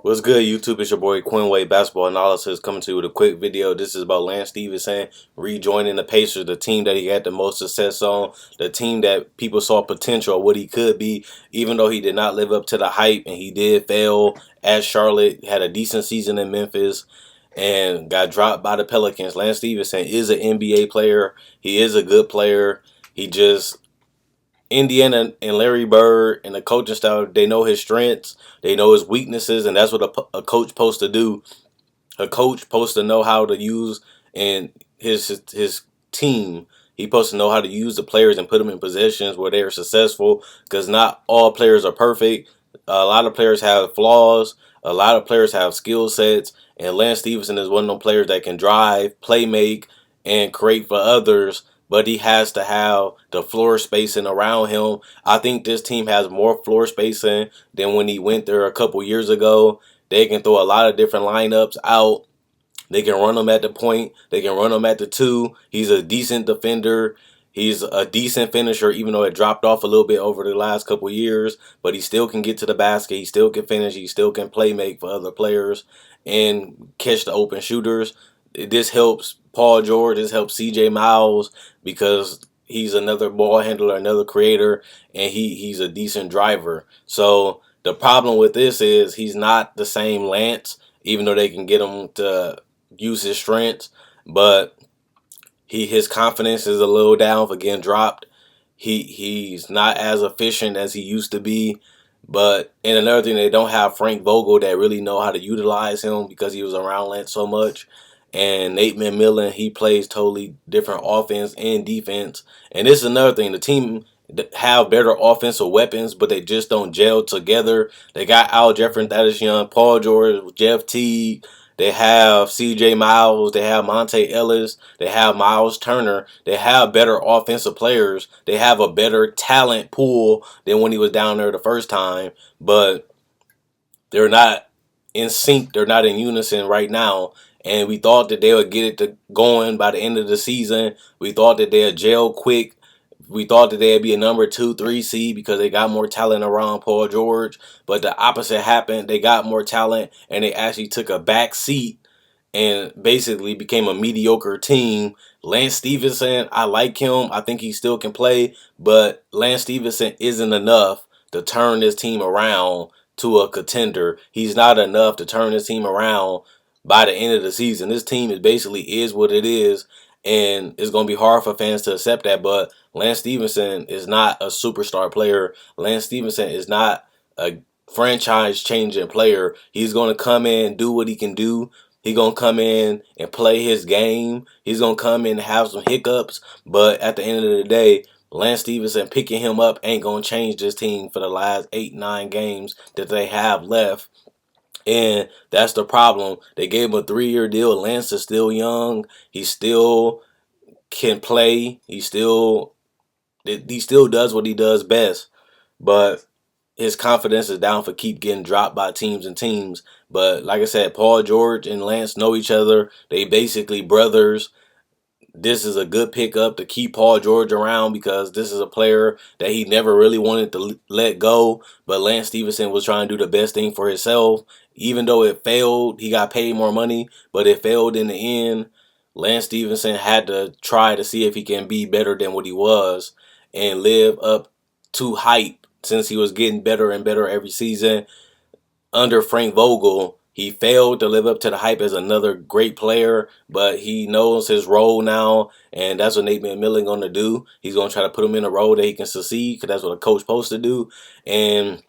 What's good, YouTube? It's your boy Quinway Basketball Analysis coming to you with a quick video. This is about Lance Stephenson rejoining the Pacers, the team that he had the most success on, the team that people saw potential of what he could be, even though he did not live up to the hype and he did fail at Charlotte, had a decent season in Memphis, and got dropped by the Pelicans. Lance Stephenson is an NBA player. He is a good player. He just Indiana and Larry Bird and the coaching style, they know his strengths, they know his weaknesses, and that's what a coach supposed to do. A coach supposed to know how to use and his team. He supposed to know how to use the players and put them in positions where they are successful. Because not all players are perfect. A lot of players have flaws. A lot of players have skill sets. And Lance Stephenson is one of those players that can drive, play make, and create for others. But he has to have the floor spacing around him. I think this team has more floor spacing than when he went there a couple years ago. They can throw a lot of different lineups out. They can run him at the point. They can run him at the two. He's a decent defender. He's a decent finisher, even though it dropped off a little bit over the last couple of years. But he still can get to the basket. He still can finish. He still can play make for other players and catch the open shooters. This helps Paul George. This helps C.J. Miles because he's another ball handler, another creator, and he's a decent driver. So the problem with this is he's not the same Lance, even though they can get him to use his strengths, but his confidence is a little down for getting dropped. He's not as efficient as he used to be. And another thing, they don't have Frank Vogel that really know how to utilize him because he was around Lance so much. And Nate McMillan, he plays totally different offense and defense. And this is another thing. The team have better offensive weapons, but they just don't gel together. They got Al Jefferson, Thaddeus Young, Paul George, Jeff Teague. They have C.J. Miles. They have Monte Ellis. They have Miles Turner. They have better offensive players. They have a better talent pool than when he was down there the first time. But they're not in sync. They're not in unison right now. And we thought that they would get it going by the end of the season. We thought that they'd gel quick. We thought that they'd be a number 2, 3 seed because they got more talent around Paul George. But the opposite happened. They got more talent and they actually took a back seat and basically became a mediocre team. Lance Stephenson, I like him. I think he still can play. But Lance Stephenson isn't enough to turn this team around to a contender. He's not enough to turn this team around by the end of the season. This team is what it is. And it's going to be hard for fans to accept that. But Lance Stephenson is not a superstar player. Lance Stephenson is not a franchise-changing player. He's going to come in, do what he can do. He's going to come in and play his game. He's going to come in and have some hiccups. But at the end of the day, Lance Stephenson picking him up ain't going to change this team for the last 8, 9 games that they have left. And that's the problem. They gave him a 3-year deal. Lance is still young. He still can play. He still does what he does best. But his confidence is down for keep getting dropped by teams and teams. But like I said, Paul George and Lance know each other. They basically brothers. This is a good pickup to keep Paul George around because this is a player that he never really wanted to let go. But Lance Stephenson was trying to do the best thing for himself. Even though it failed, he got paid more money, but it failed in the end. Lance Stephenson had to try to see if he can be better than what he was and live up to hype since he was getting better and better every season. Under Frank Vogel, he failed to live up to the hype as another great player, but he knows his role now, and that's what Nate McMillan going to do. He's going to try to put him in a role that he can succeed because that's what a coach supposed to do. And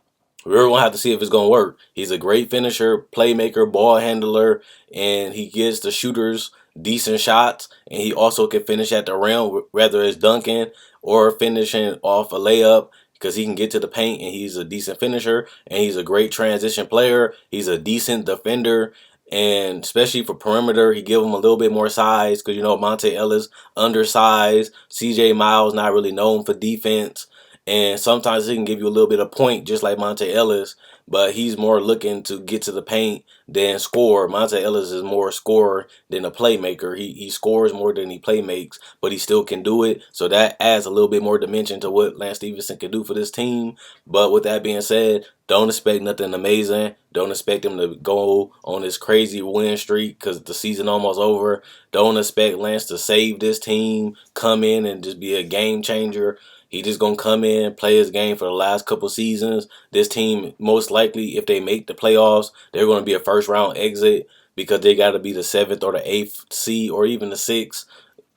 we're going to have to see if it's going to work. He's a great finisher, playmaker, ball handler, and he gives the shooters decent shots, and he also can finish at the rim, whether it's dunking or finishing off a layup, because he can get to the paint, and he's a decent finisher, and he's a great transition player. He's a decent defender, and especially for perimeter, he give him a little bit more size because, Monte Ellis, undersized. C.J. Miles, not really known for defense. And sometimes he can give you a little bit of point, just like Monte Ellis, but he's more looking to get to the paint than score. Monte Ellis is more scorer than a playmaker. He scores more than he playmakes, but he still can do it. So that adds a little bit more dimension to what Lance Stephenson can do for this team. But with that being said, don't expect nothing amazing. Don't expect him to go on this crazy win streak because the season almost over. Don't expect Lance to save this team, come in and just be a game changer. He just gonna come in, play his game for the last couple seasons. This team, most likely, if they make the playoffs, they're gonna be a first round exit because they got to be the 7th or the 8th seed or even the 6th.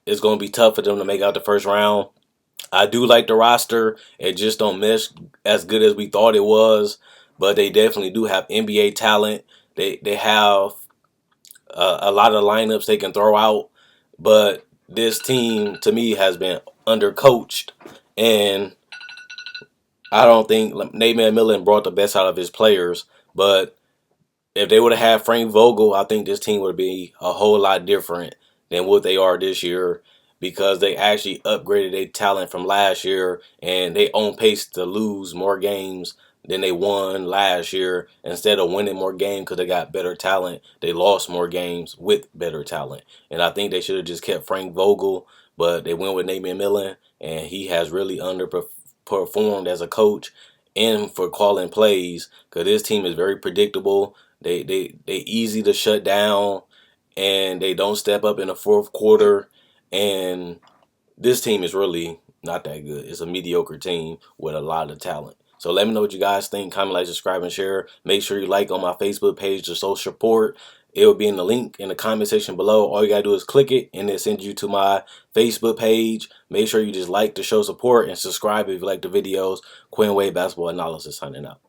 It's gonna be tough for them to make out the first round. I do like the roster. It just don't mesh as good as we thought it was, but they definitely do have NBA talent. They have a lot of lineups they can throw out, but this team to me has been undercoached, and I don't think Nate McMillan brought the best out of his players. But if they would have had Frank Vogel, I think this team would be a whole lot different than what they are this year because they actually upgraded their talent from last year and they on pace to lose more games than they won last year. Instead of winning more games because they got better talent, they lost more games with better talent. And I think they should have just kept Frank Vogel, but they went with Nate McMillan, and he has really underperformed as a coach and for calling plays because this team is very predictable. They easy to shut down, and they don't step up in the fourth quarter. And this team is really not that good. It's a mediocre team with a lot of talent. So let me know what you guys think. Comment, like, subscribe, and share. Make sure you like on my Facebook page to show support. It will be in the link in the comment section below. All you gotta do is click it, and it sends you to my Facebook page. Make sure you just like to show support and subscribe if you like the videos. Quinn Wade Basketball Analysis signing out.